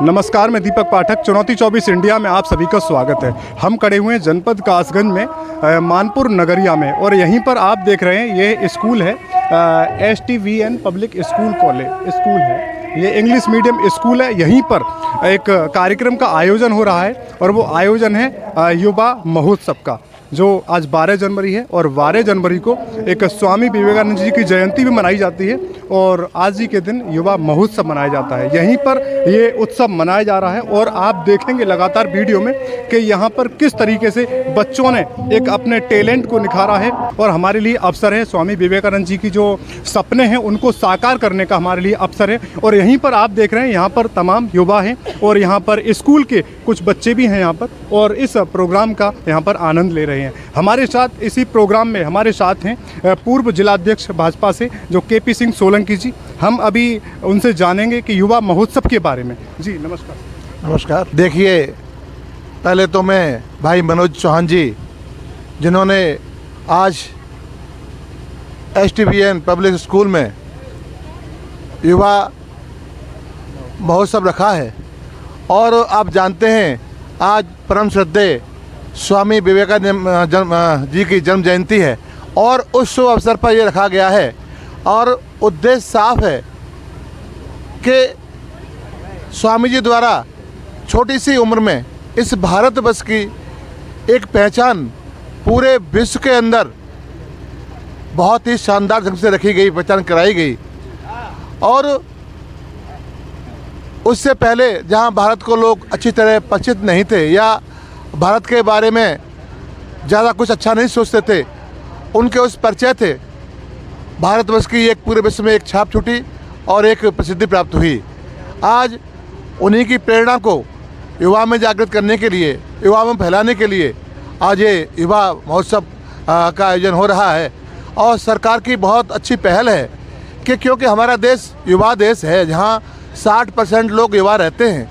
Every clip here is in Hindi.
नमस्कार, मैं दीपक पाठक। चुनौती 24 इंडिया में आप सभी का स्वागत है। हम खड़े हुए हैं जनपद कासगंज में मानपुर नगरिया में, और यहीं पर आप देख रहे हैं ये स्कूल है STVN पब्लिक स्कूल है। ये इंग्लिश मीडियम स्कूल है। यहीं पर एक कार्यक्रम का आयोजन हो रहा है, और वो आयोजन है युवा महोत्सव का, जो आज 12 जनवरी है। और 12 जनवरी को एक स्वामी विवेकानंद जी की जयंती भी मनाई जाती है, और आज ही के दिन युवा महोत्सव मनाया जाता है। यहीं पर ये उत्सव मनाया जा रहा है, और आप देखेंगे लगातार वीडियो में कि यहाँ पर किस तरीके से बच्चों ने एक अपने टैलेंट को निखारा है। और हमारे लिए अवसर है, स्वामी विवेकानंद जी की जो सपने हैं उनको साकार करने का हमारे लिए अवसर है। और यहीं पर आप देख रहे हैं यहाँ पर तमाम युवा हैं, और यहाँ पर स्कूल के कुछ बच्चे भी हैं यहाँ पर, और इस प्रोग्राम का यहाँ पर आनंद ले रहे हैं। हमारे साथ इसी प्रोग्राम में हमारे साथ हैं पूर्व जिलाध्यक्ष भाजपा से जो KP सिंह सोलंकी जी। हम अभी उनसे जानेंगे कि युवा महोत्सव के बारे में। जी नमस्कार। नमस्कार। देखिए, पहले तो मैं भाई मनोज चौहान जी, जिन्होंने आज STVN पब्लिक स्कूल में युवा महोत्सव रखा है, और आप जानते हैं आज परम श्रद्धेय स्वामी विवेकानंद जी की जन्म जयंती है, और उस शुभ अवसर पर यह रखा गया है। और उद्देश्य साफ है कि स्वामी जी द्वारा छोटी सी उम्र में इस भारतवर्ष की एक पहचान पूरे विश्व के अंदर बहुत ही शानदार ढंग से रखी गई, पहचान कराई गई। और उससे पहले जहां भारत को लोग अच्छी तरह परिचित नहीं थे, या भारत के बारे में ज़्यादा कुछ अच्छा नहीं सोचते थे, उनके उस परिचय थे भारतवर्ष की एक पूरे विश्व में एक छाप छूटी और एक प्रसिद्धि प्राप्त हुई। आज उन्हीं की प्रेरणा को युवा में जागृत करने के लिए, युवा में फैलाने के लिए आज ये युवा महोत्सव का आयोजन हो रहा है। और सरकार की बहुत अच्छी पहल है कि क्योंकि हमारा देश युवा देश है, जहाँ 60% लोग युवा रहते हैं,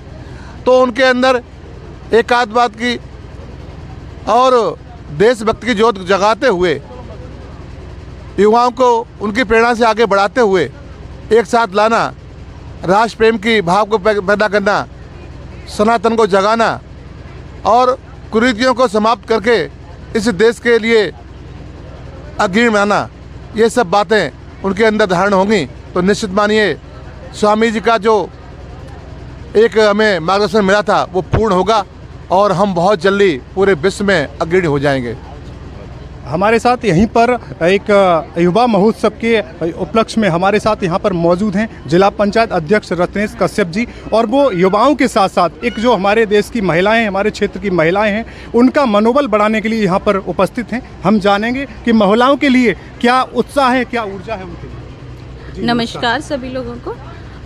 तो उनके अंदर एक आध बात की और देशभक्ति की जोत जगाते हुए, युवाओं को उनकी प्रेरणा से आगे बढ़ाते हुए एक साथ लाना, राष्ट्र प्रेम की भाव को पैदा करना, सनातन को जगाना और कुरीतियों को समाप्त करके इस देश के लिए अग्रणी बनाना, ये सब बातें उनके अंदर धारण होंगी। तो निश्चित मानिए स्वामी जी का जो एक हमें मार्गदर्शन मिला था वो पूर्ण होगा, और हम बहुत जल्दी पूरे विश्व में अग्रणी हो जाएंगे। हमारे साथ यहीं पर एक युवा महोत्सव के उपलक्ष्य में हमारे साथ यहाँ पर मौजूद हैं जिला पंचायत अध्यक्ष रत्नेश कश्यप जी, और वो युवाओं के साथ साथ एक जो हमारे देश की महिलाएं, हमारे क्षेत्र की महिलाएं हैं, उनका मनोबल बढ़ाने के लिए यहाँ पर उपस्थित हैं। हम जानेंगे कि महिलाओं के लिए क्या उत्साह है, क्या ऊर्जा है उनके लिए। नमस्कार सभी लोगों को।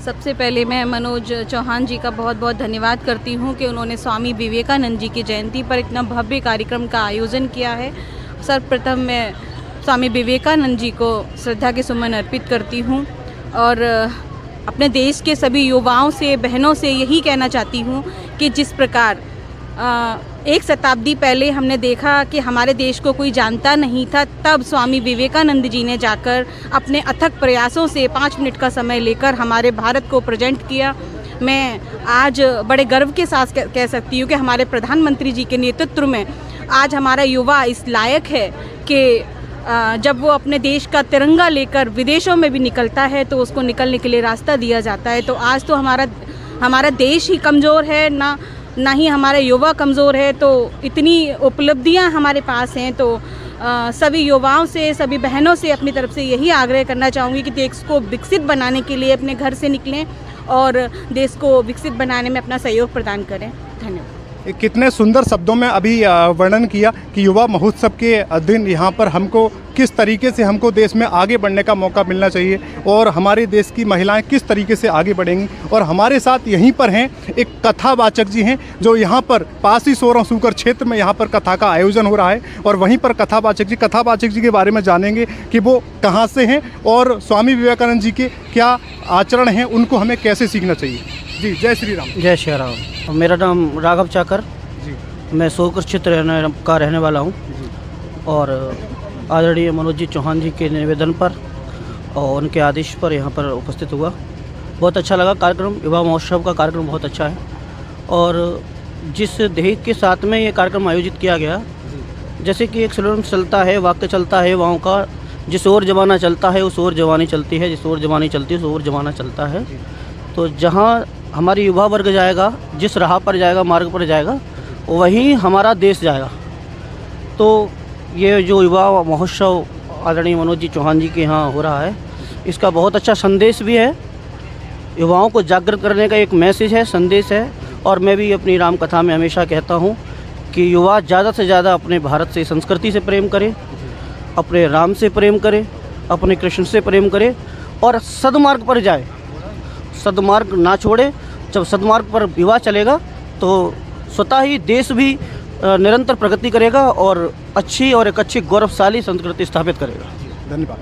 सबसे पहले मैं मनोज चौहान जी का बहुत बहुत धन्यवाद करती हूँ कि उन्होंने स्वामी विवेकानंद जी की जयंती पर इतना भव्य कार्यक्रम का आयोजन किया है। सर्वप्रथम मैं स्वामी विवेकानंद जी को श्रद्धा के सुमन अर्पित करती हूँ, और अपने देश के सभी युवाओं से, बहनों से यही कहना चाहती हूँ कि जिस प्रकार एक शताब्दी पहले हमने देखा कि हमारे देश को कोई जानता नहीं था, तब स्वामी विवेकानंद जी ने जाकर अपने अथक प्रयासों से 5 मिनट का समय लेकर हमारे भारत को प्रेजेंट किया। मैं आज बड़े गर्व के साथ कह सकती हूँ कि हमारे प्रधानमंत्री जी के नेतृत्व में आज हमारा युवा इस लायक है कि जब वो अपने देश का तिरंगा लेकर विदेशों में भी निकलता है तो उसको निकलने के लिए रास्ता दिया जाता है। तो आज तो हमारा देश ही कमज़ोर है, ना ही हमारे युवा कमज़ोर है। तो इतनी उपलब्धियां हमारे पास हैं। तो सभी युवाओं से, सभी बहनों से अपनी तरफ से यही आग्रह करना चाहूँगी कि देश को विकसित बनाने के लिए अपने घर से निकलें और देश को विकसित बनाने में अपना सहयोग प्रदान करें। धन्यवाद। कितने सुंदर शब्दों में अभी वर्णन किया कि युवा महोत्सव के दिन यहाँ पर हमको किस तरीके से हमको देश में आगे बढ़ने का मौका मिलना चाहिए, और हमारे देश की महिलाएं किस तरीके से आगे बढ़ेंगी। और हमारे साथ यहीं पर हैं एक कथावाचक जी हैं, जो यहाँ पर पास ही 16 सूकर क्षेत्र में यहाँ पर कथा का आयोजन हो रहा है, और वहीं पर कथावाचक जी के बारे में जानेंगे कि वो कहाँ से हैं और स्वामी विवेकानंद जी के क्या आचरण हैं, उनको हमें कैसे सीखना चाहिए। जी जय श्री राम। जय श्री राम। मेरा नाम राघव चाकर जी, मैं सोकर क्षेत्र का रहने वाला हूँ, और आदरणीय मनोज जी चौहान जी के निवेदन पर और उनके आदेश पर यहाँ पर उपस्थित हुआ। बहुत अच्छा लगा कार्यक्रम। युवा महोत्सव का कार्यक्रम बहुत अच्छा है। और जिस ध्येय के साथ में ये कार्यक्रम आयोजित किया गया, जैसे कि एक स्लोगन चलता है, वाक्य चलता है वहाँ का, जिस ओर जमाना चलता है उस ओर जवानी चलती है, जिस ओर जवानी चलती है उस ओर जमाना चलता है। तो जहाँ हमारी युवा वर्ग जाएगा, जिस राह पर जाएगा, मार्ग पर जाएगा, वहीं हमारा देश जाएगा। तो ये जो युवा महोत्सव आदरणीय मनोज जी चौहान जी के यहाँ हो रहा है, इसका बहुत अच्छा संदेश भी है, युवाओं को जागृत करने का एक मैसेज है, संदेश है। और मैं भी अपनी राम कथा में हमेशा कहता हूँ कि युवा ज़्यादा से ज़्यादा अपने भारत से, संस्कृति से प्रेम करे, अपने राम से प्रेम करे, अपने कृष्ण से प्रेम करे और सदमार्ग पर जाए, सदमार्ग ना छोड़े। जब सदमार्ग पर युवा चलेगा तो स्वतः ही देश भी निरंतर प्रगति करेगा और एक अच्छी गौरवशाली संस्कृति स्थापित करेगा। धन्यवाद।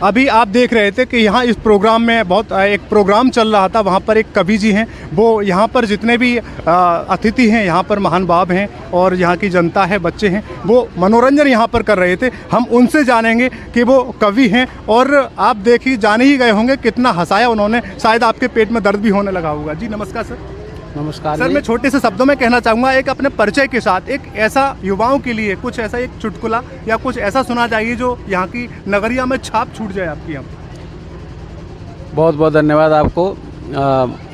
अभी आप देख रहे थे कि यहाँ इस प्रोग्राम में एक प्रोग्राम चल रहा था, वहाँ पर एक कवि जी हैं, वो यहाँ पर जितने भी अतिथि हैं, यहाँ पर महान भाव हैं और यहाँ की जनता है, बच्चे हैं, वो मनोरंजन यहाँ पर कर रहे थे। हम उनसे जानेंगे कि वो कवि हैं और आप देखिए जाने ही गए होंगे कितना हंसाया उन्होंने, शायद आपके पेट में दर्द भी होने लगा होगा। जी नमस्कार सर। नमस्कार सर, मैं छोटे से शब्दों में कहना चाहूँगा, एक अपने परिचय के साथ एक ऐसा युवाओं के लिए कुछ ऐसा एक चुटकुला या कुछ ऐसा सुना चाहिए जो यहाँ की नगरिया में छाप छूट जाए आपकी। हम बहुत बहुत धन्यवाद आपको।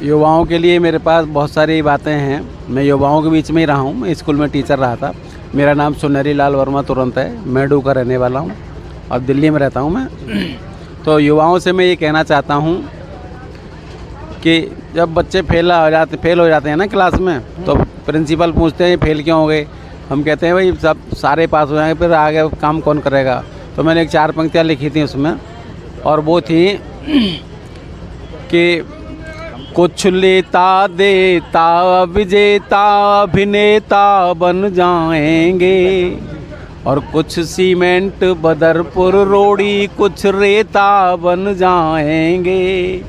युवाओं के लिए मेरे पास बहुत सारी बातें हैं। मैं युवाओं के बीच में ही रहा हूँ, मैं स्कूल में टीचर रहा था। मेरा नाम सुनहरी लाल वर्मा तुरंत है, मैं का रहने वाला हूँ और दिल्ली में रहता हूँ मैं। तो युवाओं से मैं ये कहना चाहता हूँ कि जब बच्चे फेल हो जाते हैं ना क्लास में, तो प्रिंसिपल पूछते हैं फेल क्यों हो गए। हम कहते हैं भाई सब सारे पास हो जाएंगे, फिर आगे काम कौन करेगा। तो मैंने एक 4 पंक्तियाँ लिखी थी उसमें, और वो थी कि कुछ लेता देता विजेता अभिनेता बन जाएंगे, और कुछ सीमेंट बदरपुर रोड़ी कुछ रेता बन जाएंगे,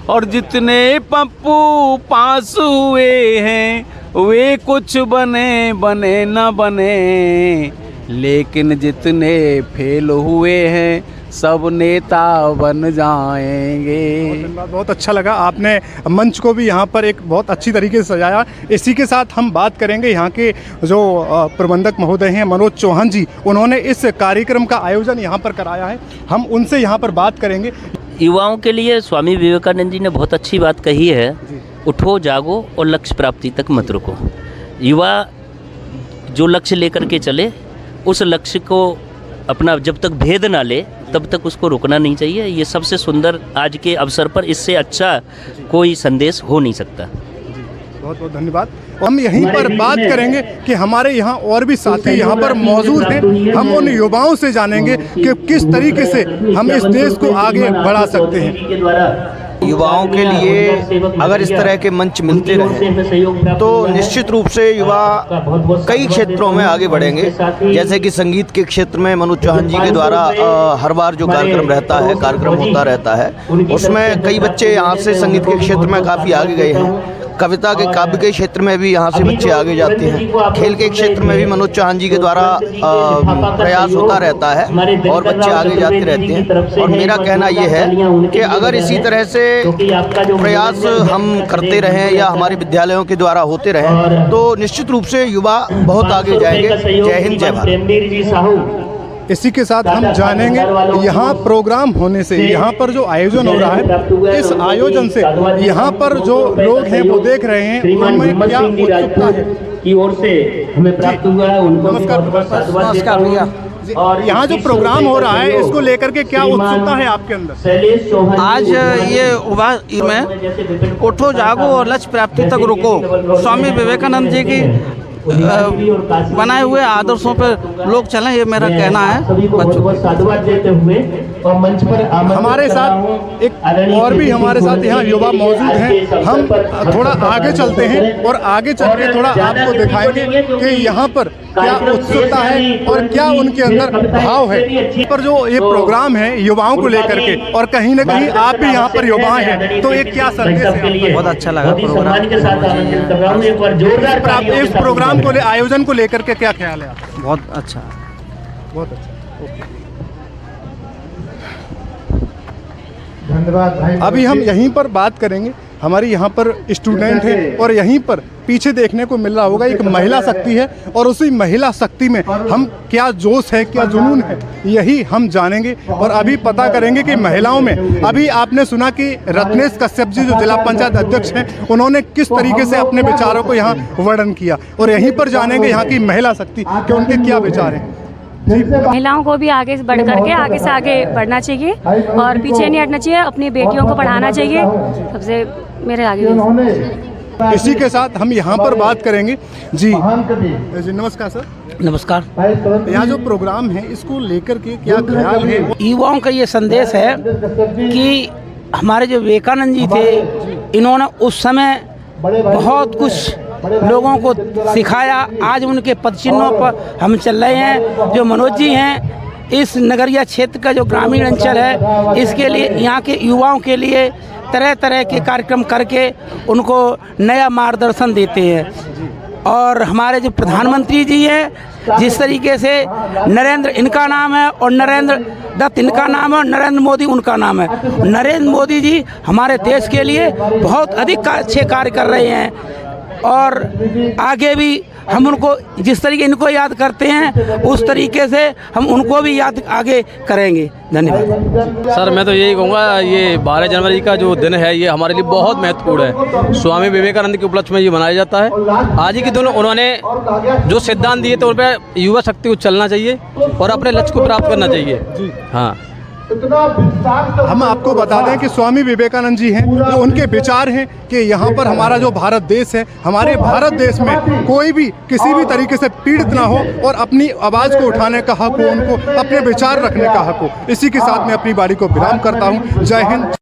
और जितने पप्पू पास हुए हैं वे कुछ बने न बने, लेकिन जितने फेल हुए हैं सब नेता बन जाएंगे। बहुत अच्छा लगा, आपने मंच को भी यहाँ पर एक बहुत अच्छी तरीके से सजाया। इसी के साथ हम बात करेंगे यहाँ के जो प्रबंधक महोदय हैं मनोज चौहान जी, उन्होंने इस कार्यक्रम का आयोजन यहाँ पर कराया है, हम उनसे यहाँ पर बात करेंगे। युवाओं के लिए स्वामी विवेकानंद जी ने बहुत अच्छी बात कही है, उठो जागो और लक्ष्य प्राप्ति तक मत रुको। युवा जो लक्ष्य लेकर के चले, उस लक्ष्य को अपना जब तक भेद ना ले तब तक उसको रुकना नहीं चाहिए। ये सबसे सुंदर आज के अवसर पर, इससे अच्छा कोई संदेश हो नहीं सकता। बहुत बहुत धन्यवाद। हम यहीं पर बात करेंगे कि हमारे यहाँ और भी साथी यहाँ पर मौजूद हैं, हम उन युवाओं से जानेंगे कि किस तरीके से हम इस देश को आगे बढ़ा सकते हैं। युवाओं के लिए अगर इस तरह के मंच मिलते रहे तो निश्चित रूप से युवा कई क्षेत्रों में आगे बढ़ेंगे। जैसे कि संगीत के क्षेत्र में मनोज चौहान जी के द्वारा हर बार जो कार्यक्रम रहता है, कार्यक्रम होता रहता है, उसमें कई बच्चे यहाँ से संगीत के क्षेत्र में काफ़ी आगे गए हैं। कविता के काव्य के क्षेत्र में भी यहाँ से बच्चे आगे जाते हैं। खेल के क्षेत्र में भी मनोज चौहान जी के द्वारा प्रयास होता रहता है और बच्चे आगे जाते रहते हैं। और मेरा कहना ये है कि अगर इसी तरह से प्रयास हम करते रहें या हमारे विद्यालयों के द्वारा होते रहें तो निश्चित रूप से युवा बहुत आगे जाएंगे। जय हिंद, जय भारत। इसी के साथ हम जानेंगे यहाँ प्रोग्राम होने से, यहाँ पर जो आयोजन हो रहा है, इस आयोजन से यहाँ पर जो लोग हैं वो देख रहे हैं, उनमें क्या उत्सुकता है की ओर से हमें प्राप्त हुआ है। उनको नमस्कार भैया। और यहाँ जो प्रोग्राम हो रहा है इसको लेकर के क्या उत्सुकता है आपके अंदर? आज ये युवा में उठो जागो और लक्ष्य प्राप्ति तक रुको, स्वामी विवेकानंद जी की बनाए हुए आदर्शों पर लोग चलें, ये मेरा कहना है। बच्चों को साधुवाद देते हुए और मंच पर हमारे साथ एक और भी हमारे साथ यहाँ युवा मौजूद हैं। हम थोड़ा आगे चलते हैं और आगे चल के थोड़ा आपको दिखाएंगे कि यहाँ पर क्या उत्सुकता है और क्या उनके अंदर भाव है। पर जो ये प्रोग्राम है युवाओं को लेकर के, और कहीं ना कहीं आप भी यहाँ पर युवा हैं, तो ये क्या संदेश है? बहुत अच्छा लगा प्रोग्राम। इस प्रोग्राम को आयोजन को लेकर के क्या ख्याल है आपका? बहुत अच्छा, बहुत अच्छा। धन्यवाद भाई। अभी हम यहीं पर बात करेंगे हमारी यहाँ पर स्टूडेंट है और यहीं पर पीछे देखने को मिल रहा होगा एक महिला शक्ति है और उसी महिला शक्ति में हम क्या जोश है, क्या जुनून है, यही हम जानेंगे और अभी पता करेंगे कि महिलाओं में अभी आपने सुना कि रत्नेश कश्यप जी जो जिला पंचायत अध्यक्ष हैं उन्होंने किस तरीके से अपने विचारों को यहाँ वर्णन किया और यहीं पर जानेंगे यहाँ की महिला शक्ति कि उनके क्या विचार हैं। महिलाओं को भी आगे बढ़ करके आगे से आगे बढ़ना चाहिए और पीछे नहीं हटना चाहिए, अपनी बेटियों को पढ़ाना चाहिए, सबसे मेरे आगे। इसी के साथ हम यहाँ पर बात करेंगे जी नमस्कार सर। नमस्कार। यहाँ जो प्रोग्राम है इसको लेकर के क्या ख्याल है? युवाओं का ये संदेश है कि हमारे जो विवेकानंद जी थे इन्होंने उस समय बहुत कुछ लोगों को सिखाया। आज उनके पदचिन्हों पर हम चल रहे हैं। जो मनोज जी हैं इस नगरीय क्षेत्र का जो ग्रामीण अंचल है इसके लिए यहाँ के युवाओं के लिए तरह तरह के कार्यक्रम करके उनको नया मार्गदर्शन देते हैं। और हमारे जो प्रधानमंत्री जी हैं जिस तरीके से नरेंद्र इनका नाम है और नरेंद्र दत्त इनका नाम है और नरेंद्र मोदी उनका नाम है। नरेंद्र मोदी जी हमारे देश के लिए बहुत अधिक अच्छे कार्य कर रहे हैं और आगे भी हम उनको जिस तरीके इनको याद करते हैं उस तरीके से हम उनको भी याद आगे करेंगे। धन्यवाद। सर मैं तो यही कहूँगा ये 12 जनवरी का जो दिन है ये हमारे लिए बहुत महत्वपूर्ण है। स्वामी विवेकानंद के उपलक्ष्य में ये मनाया जाता है। आज ही के दिन उन्होंने जो सिद्धांत दिए थे उन पर युवा शक्ति को चलना चाहिए और अपने लक्ष्य को प्राप्त करना चाहिए। हाँ, हम आपको बता दें कि स्वामी विवेकानंद जी हैं जो उनके विचार हैं कि यहाँ पर हमारा जो भारत देश है, हमारे भारत देश में कोई भी किसी भी तरीके से पीड़ित ना हो और अपनी आवाज़ को उठाने का हक हो, उनको अपने विचार रखने का हक हो। इसी के साथ मैं अपनी बारी को विराम करता हूँ। जय हिंद।